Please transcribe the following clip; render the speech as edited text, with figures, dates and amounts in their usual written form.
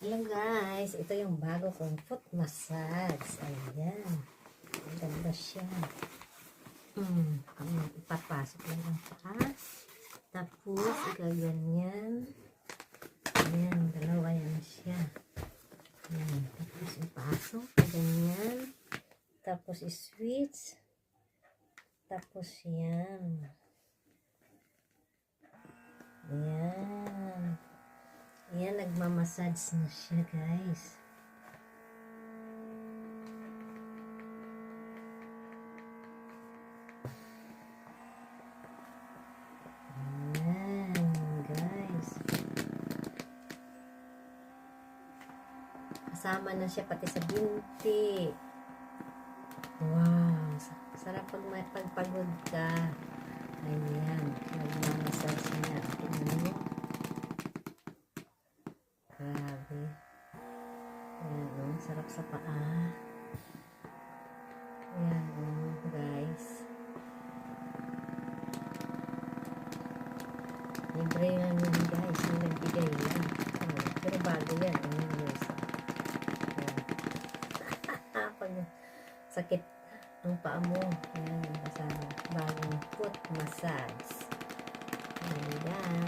Hello guys, ito yung bago kong foot massage. Ayan. Ang ganda siya. Ipapasok lang ang paa. Tapos, igaganyan. Ayan, dalawa yan siya. Ayan. Tapos, ipasok. Ganyan. Tapos, iswitch. Tapos, yan. Ayan. Ayan, nagmamassage na siya, guys. Ayan, guys. Kasama na siya pati sa binti. Wow. Sarap pag may pagpagod ka. Ayan. Nagmamassage niya. Tingnan mo. Grabe. Ayan, sarap sa paa. Ayan, guys. Libre lang yun, guys. Yung nagbigay lang. Pero bago yan. Ayan, guys. Pag sakit ang paa mo. Ayan, kasama. Bagong foot massage. Ayan.